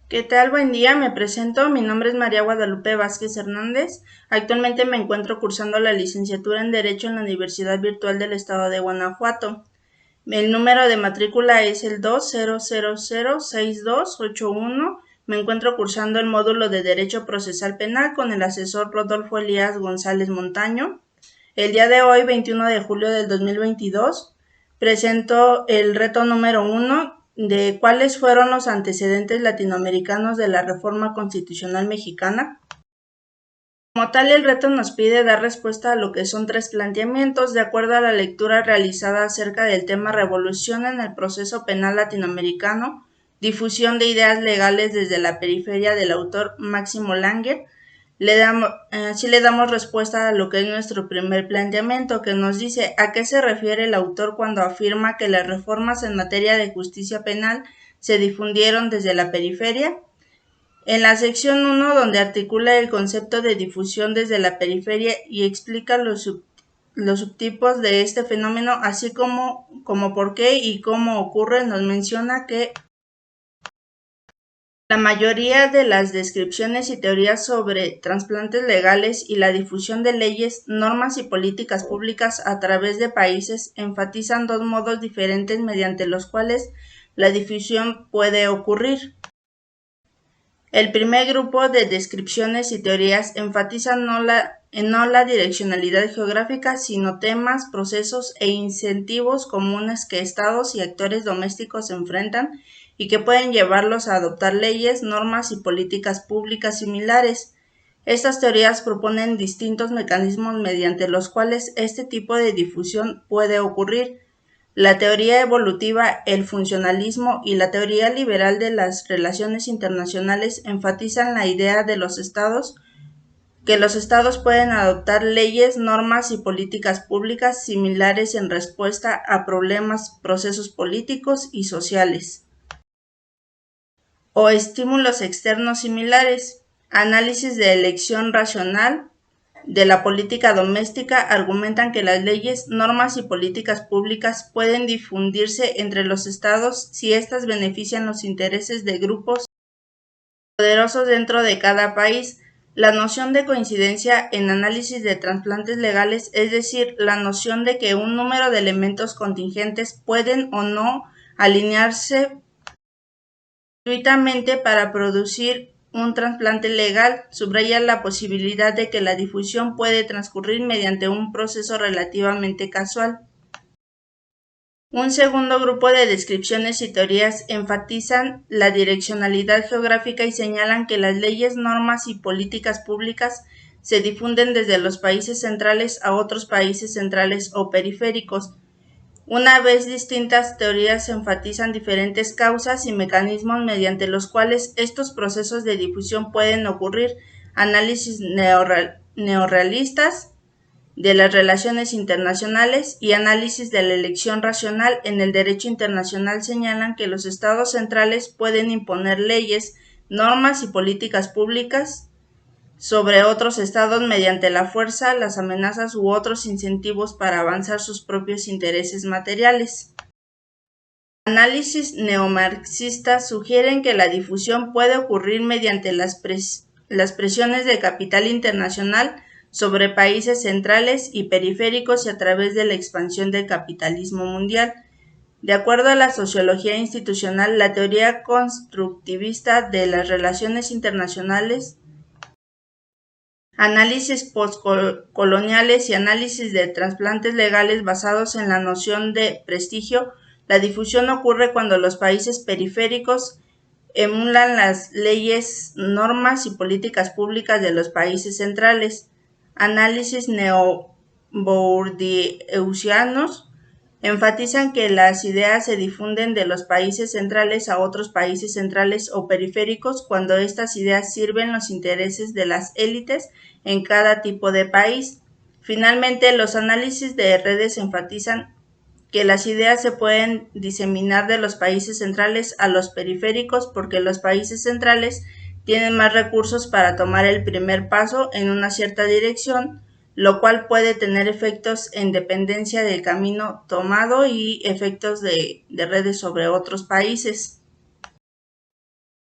¿Qué tal? Buen día, me presento. Mi nombre es María Guadalupe Vázquez Hernández. Actualmente me encuentro cursando la licenciatura en Derecho en la Universidad Virtual del Estado de Guanajuato. El número de matrícula es el 20006281. Me encuentro cursando el módulo de Derecho Procesal Penal con el asesor Rodolfo Elías González Montaño. El día de hoy, 21 de julio del 2022, presento el reto número 1 de cuáles fueron los antecedentes latinoamericanos de la Reforma Constitucional Mexicana. Como tal, el reto nos pide dar respuesta a lo que son 3 planteamientos de acuerdo a la lectura realizada acerca del tema Revolución en el proceso penal latinoamericano, difusión de ideas legales desde la periferia del autor Máximo Langer. Así le damos respuesta a lo que es nuestro primer planteamiento, que nos dice a qué se refiere el autor cuando afirma que las reformas en materia de justicia penal se difundieron desde la periferia. En la sección 1, donde articula el concepto de difusión desde la periferia y explica los subtipos de este fenómeno, así como por qué y cómo ocurre, nos menciona que la mayoría de las descripciones y teorías sobre trasplantes legales y la difusión de leyes, normas y políticas públicas a través de países enfatizan dos modos diferentes mediante los cuales la difusión puede ocurrir. El primer grupo de descripciones y teorías enfatiza no la direccionalidad geográfica, sino temas, procesos e incentivos comunes que estados y actores domésticos enfrentan y que pueden llevarlos a adoptar leyes, normas y políticas públicas similares. Estas teorías proponen distintos mecanismos mediante los cuales este tipo de difusión puede ocurrir. La teoría evolutiva, el funcionalismo y la teoría liberal de las relaciones internacionales enfatizan la idea de que los estados pueden adoptar leyes, normas y políticas públicas similares en respuesta a problemas, procesos políticos y sociales, o estímulos externos similares. Análisis de elección racional de la política doméstica argumentan que las leyes, normas y políticas públicas pueden difundirse entre los estados si éstas benefician los intereses de grupos poderosos dentro de cada país. La noción de coincidencia en análisis de trasplantes legales, es decir, la noción de que un número de elementos contingentes pueden o no alinearse gratuitamente para producir un trasplante legal, subraya la posibilidad de que la difusión puede transcurrir mediante un proceso relativamente casual. Un segundo grupo de descripciones y teorías enfatizan la direccionalidad geográfica y señalan que las leyes, normas y políticas públicas se difunden desde los países centrales a otros países centrales o periféricos. Una vez distintas teorías enfatizan diferentes causas y mecanismos mediante los cuales estos procesos de difusión pueden ocurrir. Análisis neorrealistas de las relaciones internacionales y análisis de la elección racional en el derecho internacional señalan que los estados centrales pueden imponer leyes, normas y políticas públicas sobre otros estados mediante la fuerza, las amenazas u otros incentivos para avanzar sus propios intereses materiales. Análisis neomarxistas sugieren que la difusión puede ocurrir mediante las presiones de capital internacional sobre países centrales y periféricos y a través de la expansión del capitalismo mundial. De acuerdo a la sociología institucional, la teoría constructivista de las relaciones internacionales, análisis postcoloniales y análisis de trasplantes legales basados en la noción de prestigio, la difusión ocurre cuando los países periféricos emulan las leyes, normas y políticas públicas de los países centrales. Análisis neobourdieusianos enfatizan que las ideas se difunden de los países centrales a otros países centrales o periféricos cuando estas ideas sirven los intereses de las élites en cada tipo de país. Finalmente, los análisis de redes enfatizan que las ideas se pueden diseminar de los países centrales a los periféricos porque los países centrales tienen más recursos para tomar el primer paso en una cierta dirección, lo cual puede tener efectos en dependencia del camino tomado y efectos de redes sobre otros países.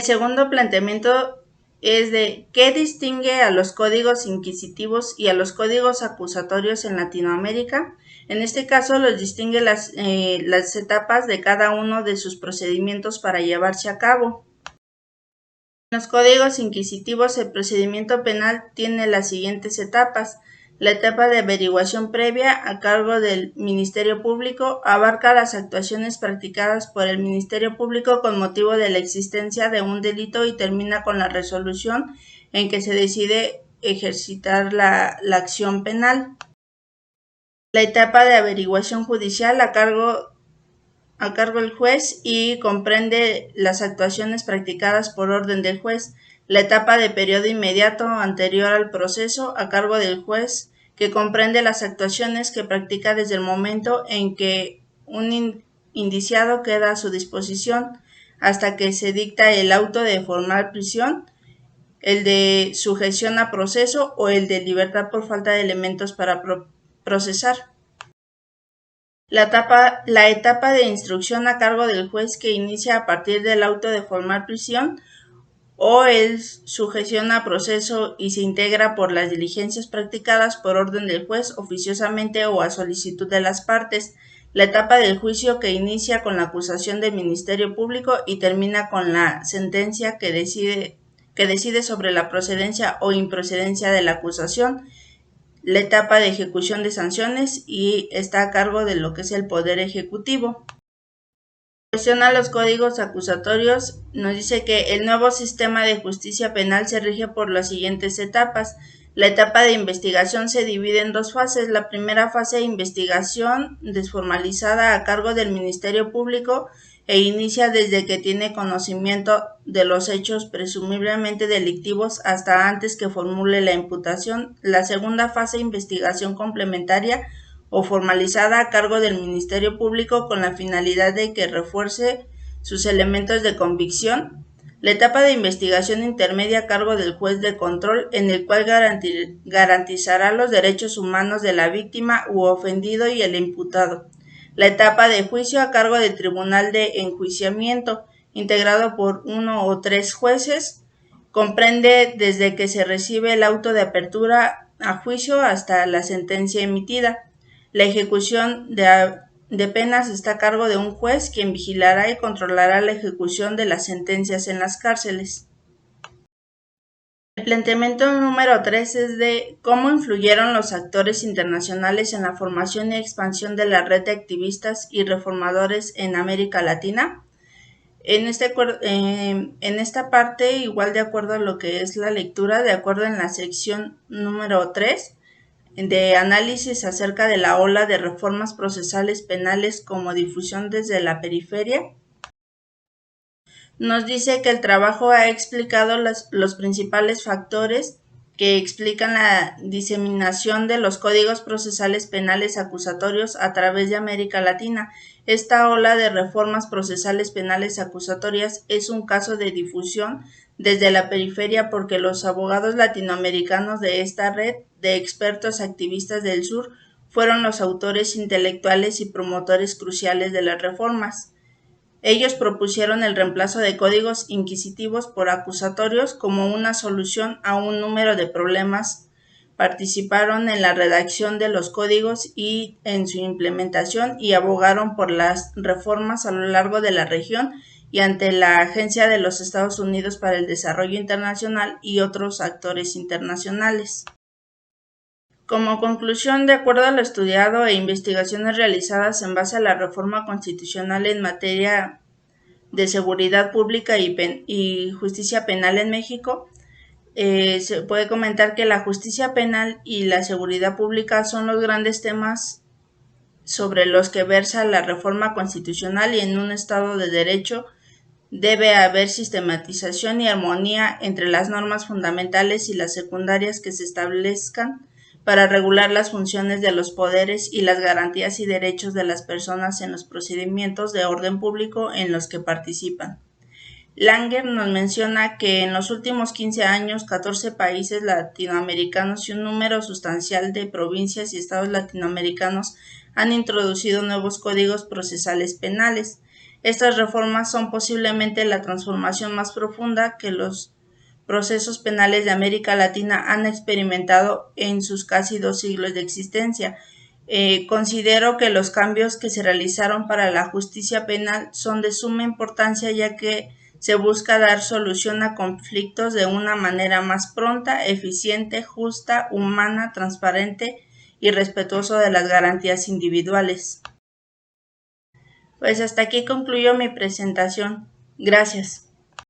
El segundo planteamiento es de ¿qué distingue a los códigos inquisitivos y a los códigos acusatorios en Latinoamérica? En este caso los distingue las etapas de cada uno de sus procedimientos para llevarse a cabo. En los códigos inquisitivos el procedimiento penal tiene las siguientes etapas. La etapa de averiguación previa a cargo del Ministerio Público abarca las actuaciones practicadas por el Ministerio Público con motivo de la existencia de un delito y termina con la resolución en que se decide ejercitar la acción penal. La etapa de averiguación judicial a cargo del juez y comprende las actuaciones practicadas por orden del juez. La etapa de periodo inmediato anterior al proceso a cargo del juez, que comprende las actuaciones que practica desde el momento en que un indiciado queda a su disposición hasta que se dicta el auto de formal prisión, el de sujeción a proceso o el de libertad por falta de elementos para procesar. La etapa de instrucción a cargo del juez, que inicia a partir del auto de formal prisión o el sujeción a proceso y se integra por las diligencias practicadas por orden del juez oficiosamente o a solicitud de las partes. La etapa del juicio, que inicia con la acusación del Ministerio Público y termina con la sentencia que decide sobre la procedencia o improcedencia de la acusación. La etapa de ejecución de sanciones y está a cargo de lo que es el Poder Ejecutivo. En relación a los códigos acusatorios, nos dice que el nuevo sistema de justicia penal se rige por las siguientes etapas. La etapa de investigación se divide en dos fases. La primera fase de investigación desformalizada a cargo del Ministerio Público e inicia desde que tiene conocimiento de los hechos presumiblemente delictivos hasta antes que formule la imputación. La segunda fase de investigación complementaria o formalizada a cargo del Ministerio Público con la finalidad de que refuerce sus elementos de convicción. La etapa de investigación intermedia a cargo del juez de control, en el cual garantizará los derechos humanos de la víctima u ofendido y el imputado. La etapa de juicio a cargo del Tribunal de Enjuiciamiento, integrado por 1 o 3 jueces, comprende desde que se recibe el auto de apertura a juicio hasta la sentencia emitida. La ejecución de penas está a cargo de un juez, quien vigilará y controlará la ejecución de las sentencias en las cárceles. El planteamiento número 3 es de cómo influyeron los actores internacionales en la formación y expansión de la red de activistas y reformadores en América Latina. En esta parte, igual de acuerdo a lo que es la lectura, de acuerdo en la sección número 3, de análisis acerca de la ola de reformas procesales penales como difusión desde la periferia, nos dice que el trabajo ha explicado los principales factores que explican la diseminación de los códigos procesales penales acusatorios a través de América Latina. Esta ola de reformas procesales penales acusatorias es un caso de difusión desde la periferia porque los abogados latinoamericanos de esta red de expertos activistas del sur fueron los autores intelectuales y promotores cruciales de las reformas. Ellos propusieron el reemplazo de códigos inquisitivos por acusatorios como una solución a un número de problemas. Participaron en la redacción de los códigos y en su implementación y abogaron por las reformas a lo largo de la región y ante la Agencia de los Estados Unidos para el Desarrollo Internacional y otros actores internacionales. Como conclusión, de acuerdo a lo estudiado e investigaciones realizadas en base a la reforma constitucional en materia de seguridad pública y justicia penal en México, se puede comentar que la justicia penal y la seguridad pública son los grandes temas sobre los que versa la reforma constitucional y en un Estado de Derecho debe haber sistematización y armonía entre las normas fundamentales y las secundarias que se establezcan para regular las funciones de los poderes y las garantías y derechos de las personas en los procedimientos de orden público en los que participan. Langer nos menciona que en los últimos 15 años 14 países latinoamericanos y un número sustancial de provincias y estados latinoamericanos han introducido nuevos códigos procesales penales. Estas reformas son posiblemente la transformación más profunda que los procesos penales de América Latina han experimentado en sus casi 2 siglos de existencia. Considero que los cambios que se realizaron para la justicia penal son de suma importancia, ya que se busca dar solución a conflictos de una manera más pronta, eficiente, justa, humana, transparente y respetuoso de las garantías individuales. Pues hasta aquí concluyo mi presentación. Gracias.